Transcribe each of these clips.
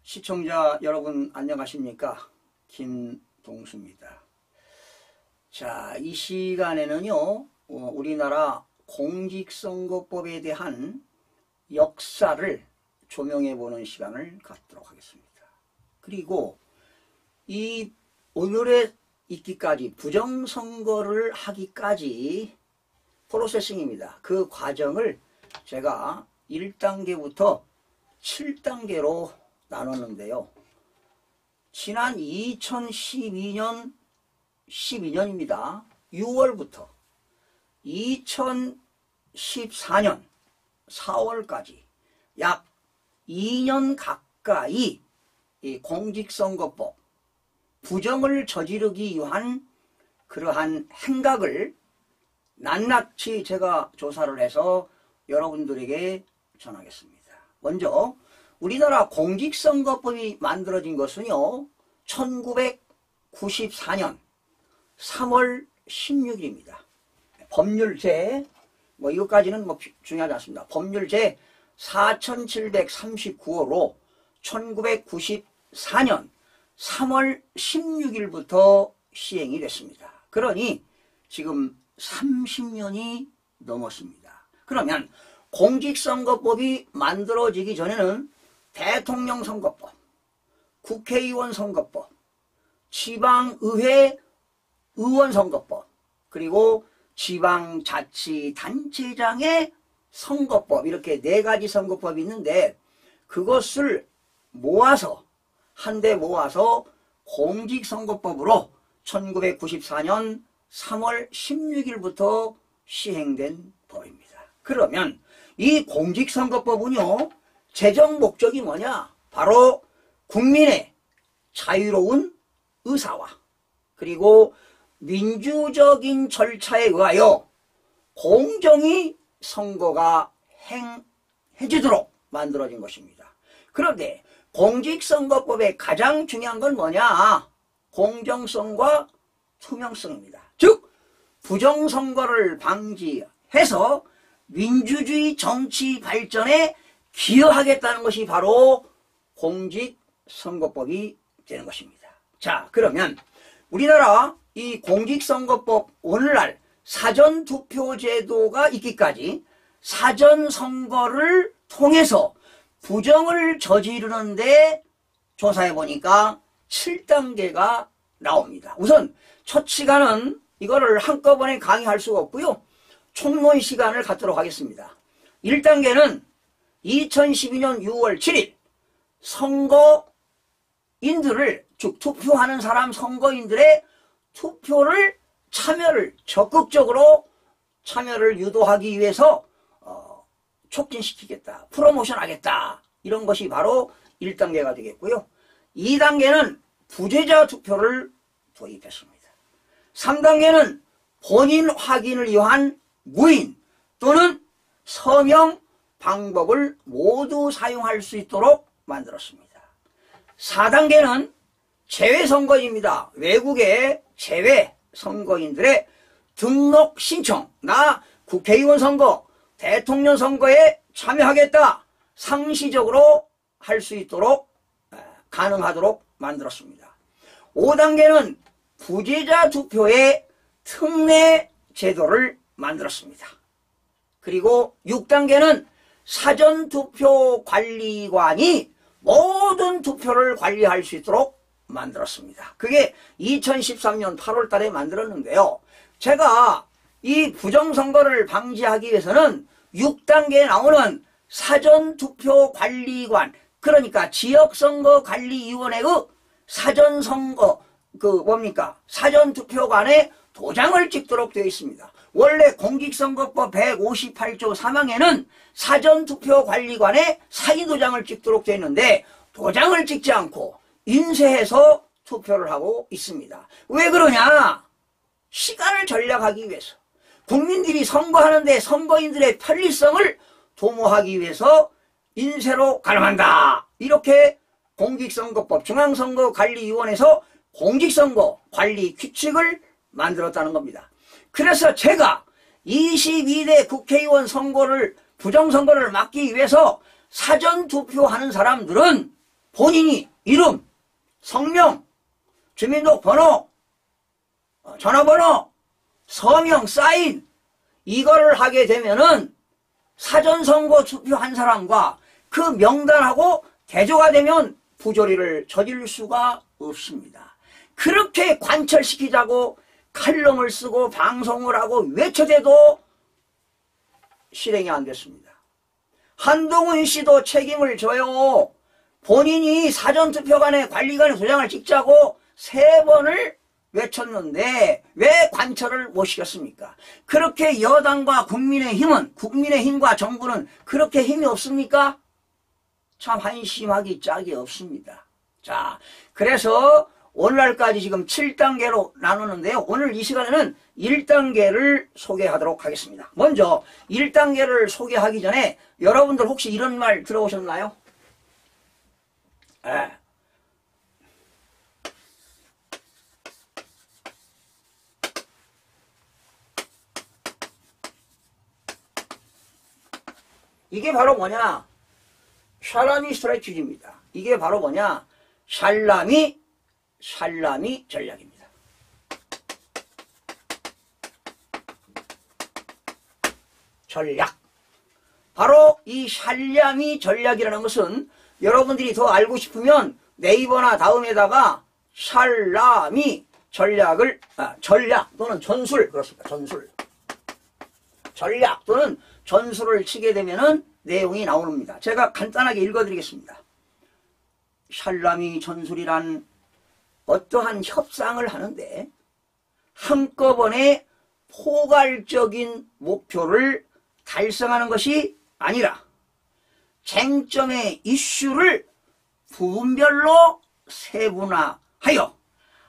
시청자 여러분 안녕하십니까? 김동수입니다. 자, 이 시간에는요, 우리나라 공직선거법에 대한 역사를 조명해보는 시간을 갖도록 하겠습니다. 그리고 이 오늘에 있기까지 부정선거를 하기까지 프로세싱입니다. 그 과정을 제가 1단계부터 7단계로 나눴는데요. 지난 2012년 12년입니다. 6월부터 2014년 4월까지 약 2년 가까이 이 공직선거법 부정을 저지르기 위한 그러한 행각을 낱낱이 제가 조사를 해서 여러분들에게 전하겠습니다. 먼저 우리나라 공직선거법이 만들어진 것은요, 1994년 3월 16일입니다. 법률제, 이것까지는 중요하지 않습니다. 법률제 4739호로 1994년 3월 16일부터 시행이 됐습니다. 그러니 지금 30년이 넘었습니다. 그러면 공직선거법이 만들어지기 전에는 대통령 선거법, 국회의원 선거법, 지방의회 의원 선거법, 그리고 지방자치단체장의 선거법, 이렇게 4가지 선거법이 있는데 그것을 모아서 한데 모아서 공직선거법으로 1994년 3월 16일부터 시행된 법입니다. 그러면 이 공직선거법은요, 제정 목적이 뭐냐? 바로 국민의 자유로운 의사와 그리고 민주적인 절차에 의하여 공정히 선거가 행해지도록 만들어진 것입니다. 그런데 공직선거법의 가장 중요한 건 뭐냐? 공정성과 투명성입니다. 즉 부정선거를 방지해서 민주주의 정치 발전에 기여하겠다는 것이 바로 공직선거법이 되는 것입니다. 자, 그러면 우리나라 이 공직선거법 오늘날 사전투표제도가 있기까지 사전선거를 통해서 부정을 저지르는데 조사해보니까 7단계가 나옵니다. 우선 첫 시간은 이거를 한꺼번에 강의할 수가 없고요. 총론 시간을 갖도록 하겠습니다. 1단계는 2012년 6월 7일 선거인들을, 즉 투표하는 사람 선거인들의 투표를 참여를 적극적으로 참여를 유도하기 위해서 촉진시키겠다, 프로모션하겠다, 이런 것이 바로 1단계가 되겠고요. 2단계는 부재자 투표를 도입했습니다. 3단계는 본인 확인을 위한 무인 또는 서명 방법을 모두 사용할 수 있도록 만들었습니다. 4단계는 제외선거인입니다. 외국의 제외선거인들의 등록 신청, 나 국회의원 선거, 대통령 선거에 참여하겠다, 상시적으로 할 수 있도록 가능하도록 만들었습니다. 5단계는 부재자 투표의 특례 제도를 만들었습니다. 그리고 6단계는 사전투표관리관이 모든 투표를 관리할 수 있도록 만들었습니다. 그게 2013년 8월 달에 만들었는데요. 제가 이 부정선거를 방지하기 위해서는 6단계에 나오는 사전투표관리관, 그러니까 지역선거관리위원회의 사전선거, 사전투표관에 도장을 찍도록 되어 있습니다. 원래 공직선거법 158조 3항에는 사전투표관리관에 사인도장을 찍도록 되어 있는데 도장을 찍지 않고 인쇄해서 투표를 하고 있습니다. 왜 그러냐? 시간을 절약하기 위해서, 국민들이 선거하는데 선거인들의 편리성을 도모하기 위해서 인쇄로 가능한다, 이렇게 공직선거법 중앙선거관리위원회에서 공직선거 관리 규칙을 만들었다는 겁니다. 그래서 제가 22대 국회의원 선거를, 부정선거를 막기 위해서 사전투표하는 사람들은 본인이 이름, 성명, 주민등록번호, 전화번호, 서명, 사인 이거를 하게 되면은 사전선거 투표한 사람과 그 명단하고 대조가 되면 부조리를 저질 수가 없습니다. 그렇게 관철시키자고 칼럼을 쓰고 방송을 하고 외쳐대도 실행이 안 됐습니다. 한동훈 씨도 책임을 져요. 본인이 사전투표관에 관리관에 도장을 찍자고 3번을 외쳤는데 왜 관철을 못 시켰습니까? 그렇게 여당과 국민의힘과 정부는 그렇게 힘이 없습니까? 참 한심하기 짝이 없습니다. 자, 그래서 오늘날까지 지금 7단계로 나누는데요. 오늘 이 시간에는 1단계를 소개하도록 하겠습니다. 먼저 1단계를 소개하기 전에 여러분들 혹시 이런 말 들어보셨나요? 이게 바로 뭐냐? 샬라미 스트래티지입니다. 이게 바로 뭐냐? 샬라미 전략입니다. 전략. 바로 이 샬라미 전략이라는 것은 여러분들이 더 알고 싶으면 네이버나 다음에다가 샬라미 전략을 전략 또는 전술 그렇습니다. 전술. 전략 또는 전술을 치게 되면은 내용이 나옵니다. 제가 간단하게 읽어드리겠습니다. 샬라미 전술이란 어떠한 협상을 하는데 한꺼번에 포괄적인 목표를 달성하는 것이 아니라 쟁점의 이슈를 부분별로 세분화하여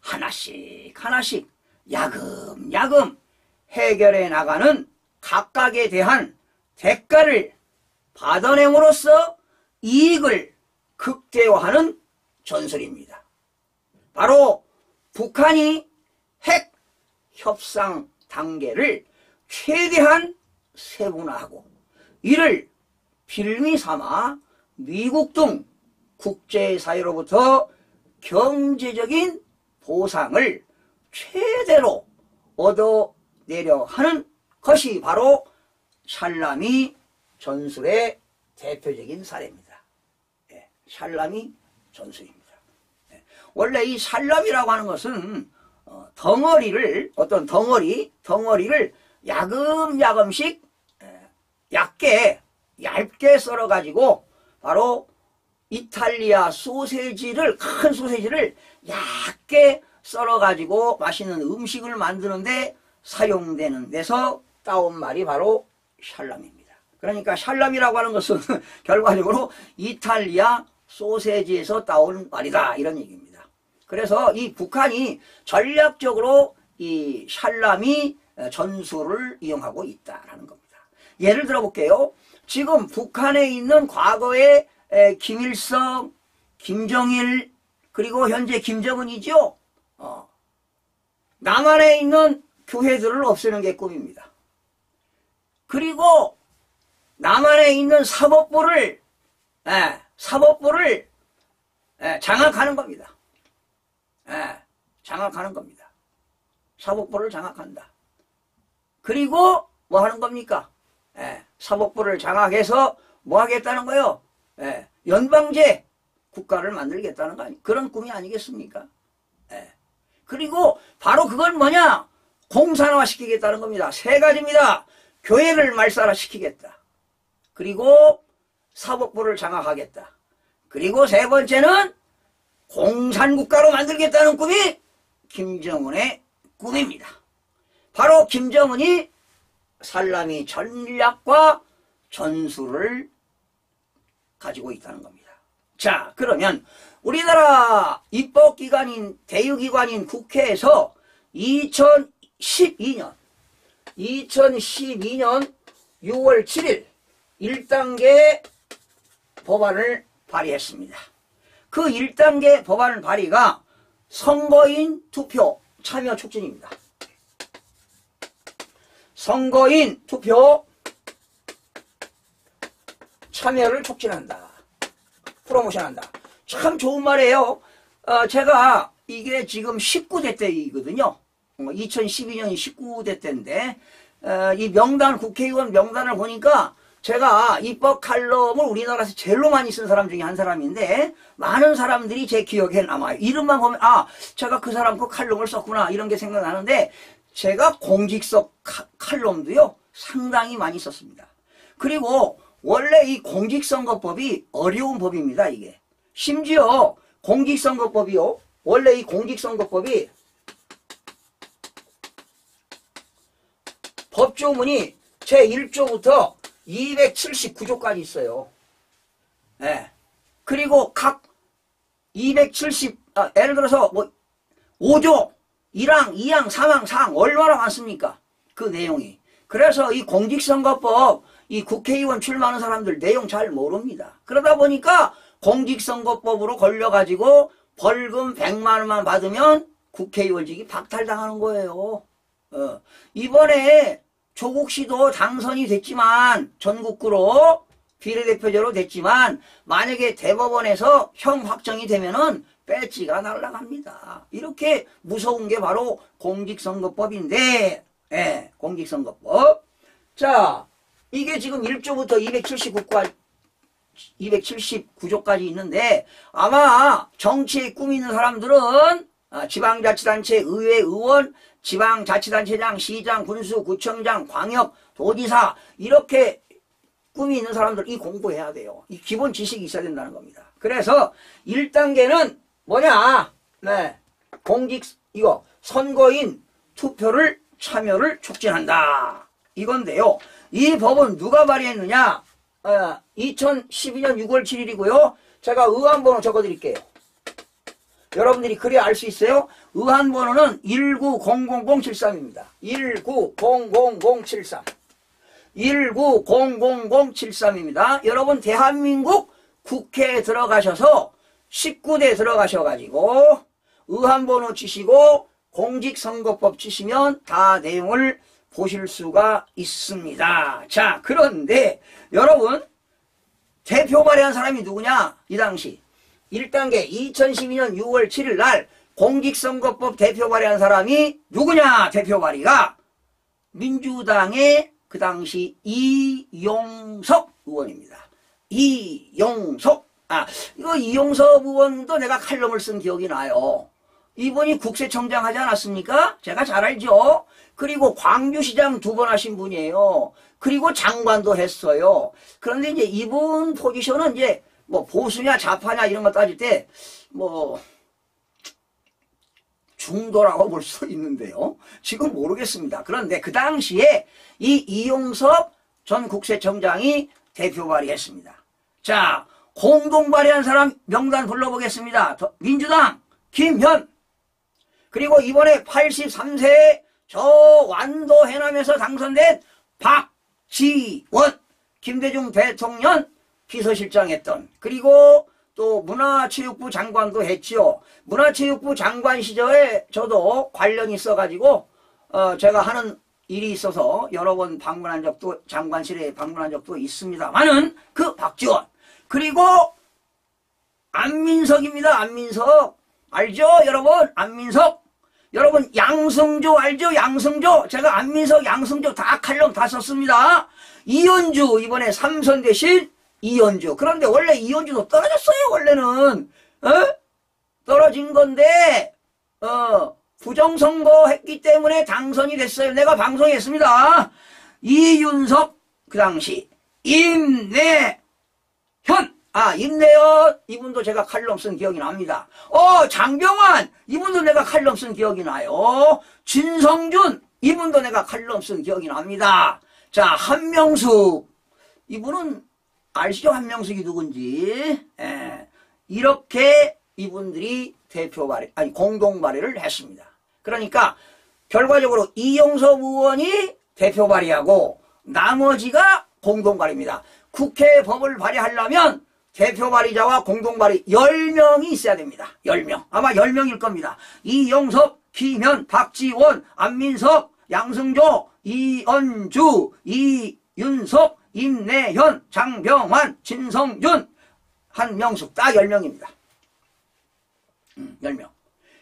하나씩 야금야금 해결해 나가는 각각에 대한 대가를 받아냄으로써 이익을 극대화하는 전술입니다. 바로 북한이 핵 협상 단계를 최대한 세분화하고 이를 빌미 삼아 미국 등 국제사회로부터 경제적인 보상을 최대로 얻어내려 하는 것이 바로 샬라미 전술의 대표적인 사례입니다. 샬라미 전술입니다. 원래 이 샬라미라고 하는 것은 어떤 덩어리를 야금야금씩 얇게 썰어가지고 바로 이탈리아 큰 소세지를 얇게 썰어가지고 맛있는 음식을 만드는데 사용되는 데서 따온 말이 바로 샬라미입니다. 그러니까 샬라미라고 하는 것은 결과적으로 이탈리아 소세지에서 따온 말이다 이런 얘기입니다. 그래서 이 북한이 전략적으로 이 샬라미 전술을 이용하고 있다라는 겁니다. 예를 들어 볼게요. 지금 북한에 있는 과거의 김일성, 김정일 그리고 현재 김정은이죠. 남한에 있는 교회들을 없애는 게 꿈입니다. 그리고 남한에 있는 사법부를 장악하는 겁니다. 장악하는 겁니다. 사법부를 장악한다. 그리고 뭐 하는 겁니까? 사법부를 장악해서 뭐 하겠다는 거요? 연방제 국가를 만들겠다는 거 그런 꿈이 아니겠습니까? 그리고 바로 그건 뭐냐? 공산화 시키겠다는 겁니다. 3가지입니다. 교회를 말살화시키겠다. 그리고 사법부를 장악하겠다. 그리고 3번째는 공산국가로 만들겠다는 꿈이 김정은의 꿈입니다. 바로 김정은이 샬라미 전략과 전술을 가지고 있다는 겁니다. 자, 그러면 우리나라 입법기관인 대유기관인 국회에서 2012년 6월 7일 1단계 법안을 발의했습니다. 그 1단계 법안 발의가 선거인 투표 참여 촉진입니다. 선거인 투표 참여를 촉진한다. 프로모션한다. 참 좋은 말이에요. 제가 이게 지금 19대 때이거든요. 2012년이 19대 때인데 이 명단 국회의원 명단을 보니까 제가 입법 칼럼을 우리나라에서 제일로 많이 쓴 사람 중에 한 사람인데 많은 사람들이 제 기억에 남아요. 이름만 보면 제가 그 사람 그 칼럼을 썼구나 이런 게 생각나는데 제가 공직서 칼럼도요 상당히 많이 썼습니다. 그리고 원래 이 공직선거법이 어려운 법입니다. 이게 심지어 공직선거법이요 원래 이 공직선거법이 법조문이 제1조부터 279조까지 있어요. 예. 그리고 각 270, 예를 들어서 뭐 5조, 1항, 2항, 3항, 4항 얼마나 많습니까? 그 내용이. 그래서 이 공직선거법, 이 국회의원 출마하는 사람들 내용 잘 모릅니다. 그러다 보니까 공직선거법으로 걸려가지고 벌금 100만 원만 받으면 국회의원직이 박탈당하는 거예요. 이번에 조국 씨도 당선이 됐지만 전국구로 비례대표제로 됐지만 만약에 대법원에서 형 확정이 되면은 배지가 날아갑니다. 이렇게 무서운 게 바로 공직선거법인데 공직선거법. 자, 이게 지금 1조부터 279조까지 있는데 아마 정치에 꿈 있는 사람들은 지방자치단체, 의회, 의원, 지방자치단체장, 시장, 군수, 구청장, 광역, 도지사 이렇게 꿈이 있는 사람들 이 공부해야 돼요. 이 기본 지식이 있어야 된다는 겁니다. 그래서 1단계는 뭐냐? 이거 선거인 투표를 참여를 촉진한다. 이건데요. 이 법은 누가 발의했느냐? 2012년 6월 7일이고요. 제가 의안번호 적어드릴게요. 여러분들이 그래야 알 수 있어요. 의안번호는 1900073입니다. 1900073. 1900073입니다. 여러분 대한민국 국회에 들어가셔서 19대 들어가셔가지고 의안번호 치시고 공직선거법 치시면 다 내용을 보실 수가 있습니다. 자, 그런데 여러분 대표 발의한 사람이 누구냐? 이 당시 1단계 2012년 6월 7일 날 공직선거법 대표 발의한 사람이 누구냐? 대표 발의가 민주당의 그 당시 이용석 의원입니다. 이용석. 이거 이용석 의원도 내가 칼럼을 쓴 기억이 나요. 이분이 국세청장 하지 않았습니까? 제가 잘 알죠. 그리고 광주시장 2번 하신 분이에요. 그리고 장관도 했어요. 그런데 이제 이분 포지션은 이제 뭐 보수냐 좌파냐 이런 거 따질 때 뭐 중도라고 볼 수 있는데요. 지금 모르겠습니다. 그런데 그 당시에 이 이용섭 전 국세청장이 대표 발의했습니다. 자, 공동 발의한 사람 명단 불러보겠습니다. 민주당 김현, 그리고 이번에 83세 저 완도 해남에서 당선된 박지원, 김대중 대통령 비서실장 했던, 그리고 또 문화체육부 장관도 했지요. 문화체육부 장관 시절에 저도 관련이 있어가지고 제가 하는 일이 있어서 여러 번 방문한 적도, 장관실에 방문한 적도 있습니다만은 그 박지원, 그리고 안민석입니다. 안민석 알죠 여러분? 안민석. 여러분 양승조 알죠? 양승조. 제가 안민석 양승조 다 칼럼 다 썼습니다. 이현주 이번에 3선 대신 이현주. 그런데 원래 이현주도 떨어졌어요. 원래는 떨어진 건데 부정선거 했기 때문에 당선이 됐어요. 내가 방송했습니다. 이윤석 그 당시 임내현, 임내현 이분도 제가 칼럼 쓴 기억이 납니다. 장병환 이분도 내가 칼럼 쓴 기억이 나요. 진성준 이분도 내가 칼럼 쓴 기억이 납니다. 자, 한명숙 이분은 아시죠? 한명숙이 누군지. 이렇게 이분들이 대표 발의, 공동 발의를 했습니다. 그러니까 결과적으로 이용섭 의원이 대표 발의하고 나머지가 공동 발의입니다. 국회 법을 발의하려면 대표 발의자와 공동 발의 10명이 있어야 됩니다. 10명. 아마 10명일 겁니다. 이용섭, 김현, 박지원, 안민석, 양승조, 이언주, 이윤석, 임내현, 장병환, 진성준, 한명숙 딱 10명입니다. 10명.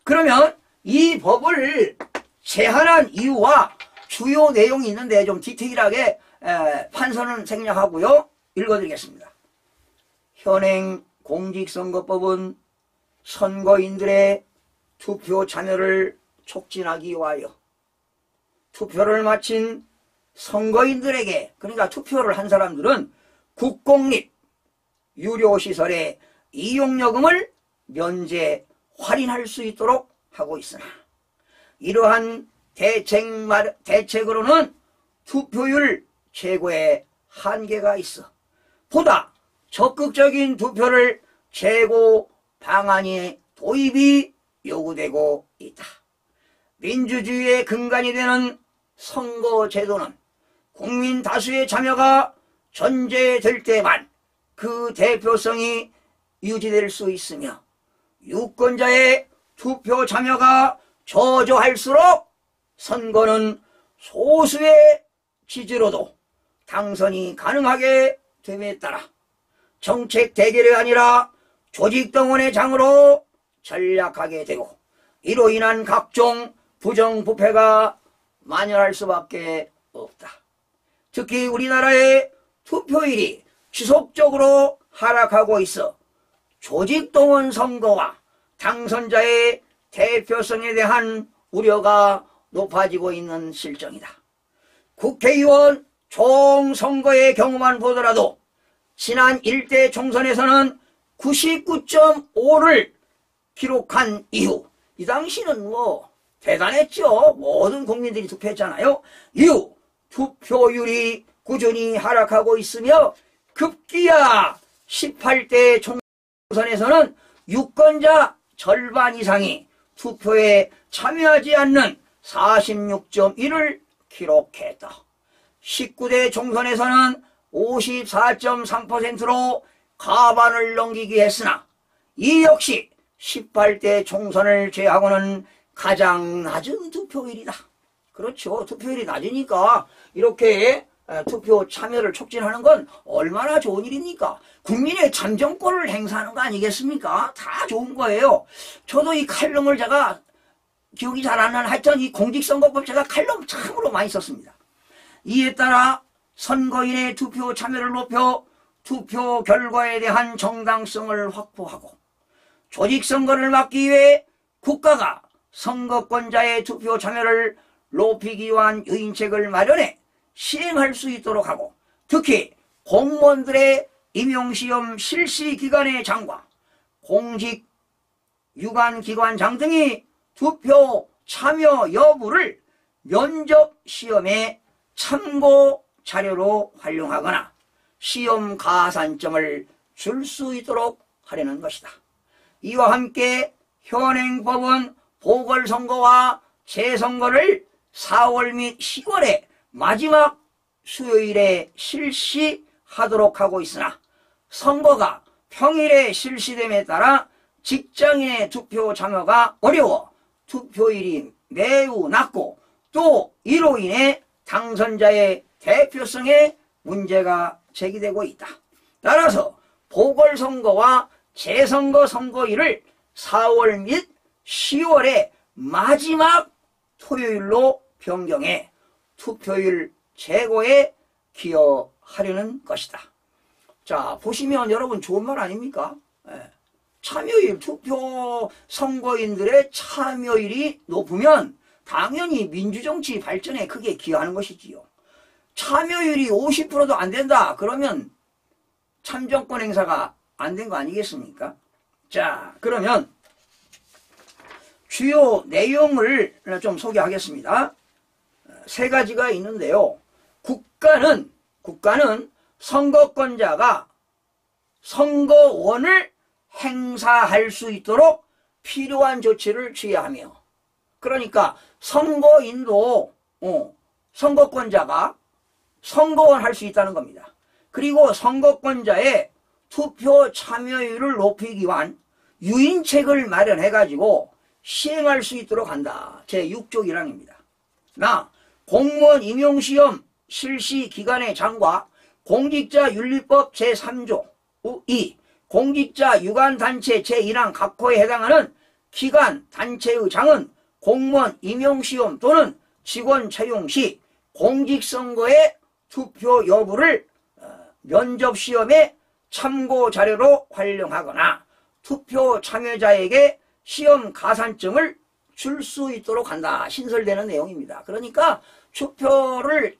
그러면 이 법을 제한한 이유와 주요 내용이 있는데 좀 디테일하게 판서는 생략하고요. 읽어드리겠습니다. 현행 공직선거법은 선거인들의 투표 참여를 촉진하기 위하여 투표를 마친 선거인들에게, 그러니까 투표를 한 사람들은 국공립 유료시설의 이용요금을 면제 할인할 수 있도록 하고 있으나 이러한 대책으로는 투표율 최고에 한계가 있어 보다 적극적인 투표를 최고 방안의 도입이 요구되고 있다. 민주주의의 근간이 되는 선거제도는 국민 다수의 참여가 전제될 때만 그 대표성이 유지될 수 있으며 유권자의 투표 참여가 저조할수록 선거는 소수의 지지로도 당선이 가능하게 됨에 따라 정책 대결이 아니라 조직동원의 장으로 전략하게 되고 이로 인한 각종 부정부패가 만연할 수밖에 없다. 특히 우리나라의 투표율이 지속적으로 하락하고 있어 조직동원 선거와 당선자의 대표성에 대한 우려가 높아지고 있는 실정이다. 국회의원 총선거의 경우만 보더라도 지난 1대 총선에서는 99.5를 기록한 이후, 이 당시는 뭐 대단했죠. 모든 국민들이 투표했잖아요. 이후 투표율이 꾸준히 하락하고 있으며 급기야 18대 총선에서는 유권자 절반 이상이 투표에 참여하지 않는 46.1을 기록했다. 19대 총선에서는 54.3%로 과반을 넘기기 했으나 이 역시 18대 총선을 제외하고는 가장 낮은 투표율이다. 그렇죠. 투표율이 낮으니까 이렇게 투표 참여를 촉진하는 건 얼마나 좋은 일입니까? 국민의 참정권을 행사하는 거 아니겠습니까? 다 좋은 거예요. 저도 이 칼럼을 제가 기억이 잘 안 나는 하여튼 이 공직선거법 제가 칼럼 참으로 많이 썼습니다. 이에 따라 선거인의 투표 참여를 높여 투표 결과에 대한 정당성을 확보하고 조직선거를 막기 위해 국가가 선거권자의 투표 참여를 높이기 위한 유인책을 마련해 시행할 수 있도록 하고 특히 공무원들의 임용시험 실시 기간의 장과 공직 유관기관장 등이 투표 참여 여부를 면접시험의 참고 자료로 활용하거나 시험 가산점을 줄 수 있도록 하려는 것이다. 이와 함께 현행법은 보궐선거와 재선거를 4월 및 10월에 마지막 수요일에 실시하도록 하고 있으나 선거가 평일에 실시됨에 따라 직장인의 투표 참여가 어려워 투표율이 매우 낮고 또 이로 인해 당선자의 대표성에 문제가 제기되고 있다. 따라서 보궐선거와 재선거 선거일을 4월 및 10월의 마지막 토요일로 변경해 투표율 제고에 기여하려는 것이다. 자, 보시면 여러분 좋은 말 아닙니까? 참여율, 투표 선거인들의 참여율이 높으면 당연히 민주정치 발전에 크게 기여하는 것이지요. 참여율이 50%도 안 된다. 그러면 참정권 행사가 안 된 거 아니겠습니까? 자, 그러면 주요 내용을 좀 소개하겠습니다. 세 가지가 있는데요. 국가는 선거권자가 선거원을 행사할 수 있도록 필요한 조치를 취해야 하며 그러니까 선거인도 선거권자가 선거원 할 수 있다는 겁니다. 그리고 선거권자의 투표 참여율을 높이기 위한 유인책을 마련해가지고 시행할 수 있도록 한다. 제6조 1항입니다. 나 공무원 임용시험 실시 기간의 장과 공직자윤리법 제3조 2 공직자 유관단체 제1항 각 호에 해당하는 기관, 단체의장은 공무원 임용시험 또는 직원 채용 시 공직선거의 투표 여부를 면접시험의 참고자료로 활용하거나 투표 참여자에게 시험 가산점을 줄 수 있도록 한다. 신설되는 내용입니다. 그러니까 투표를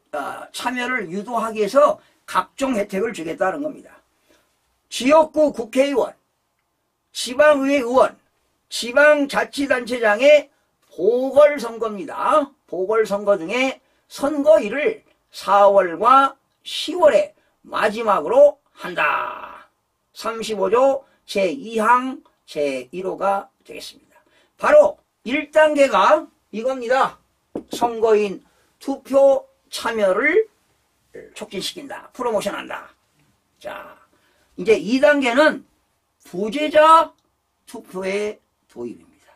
참여를 유도하기 위해서 각종 혜택을 주겠다는 겁니다. 지역구 국회의원, 지방의회 의원, 지방자치단체장의 보궐선거입니다. 보궐선거 등의 선거일을 4월과 10월에 마지막으로 한다. 35조 제2항 제1호가 되겠습니다. 바로 1단계가 이겁니다. 선거인 투표 참여를 촉진시킨다. 프로모션한다. 자, 이제 2단계는 부재자 투표의 도입입니다.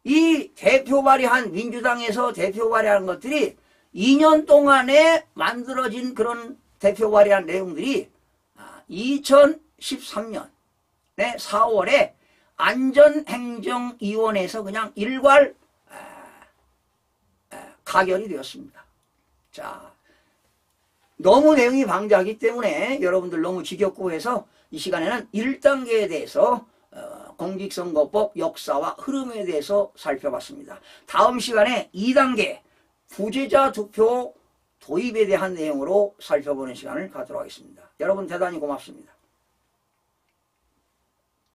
이 대표 발의한 민주당에서 대표 발의한 것들이 2년 동안에 만들어진 그런 대표 발의한 내용들이 2013년 4월에 안전행정위원회에서 그냥 일괄 가결이 되었습니다. 자, 너무 내용이 방대하기 때문에 여러분들 너무 지겹고 해서 이 시간에는 1단계에 대해서 공직선거법 역사와 흐름에 대해서 살펴봤습니다. 다음 시간에 2단계 부재자 투표 도입에 대한 내용으로 살펴보는 시간을 갖도록 하겠습니다. 여러분 대단히 고맙습니다.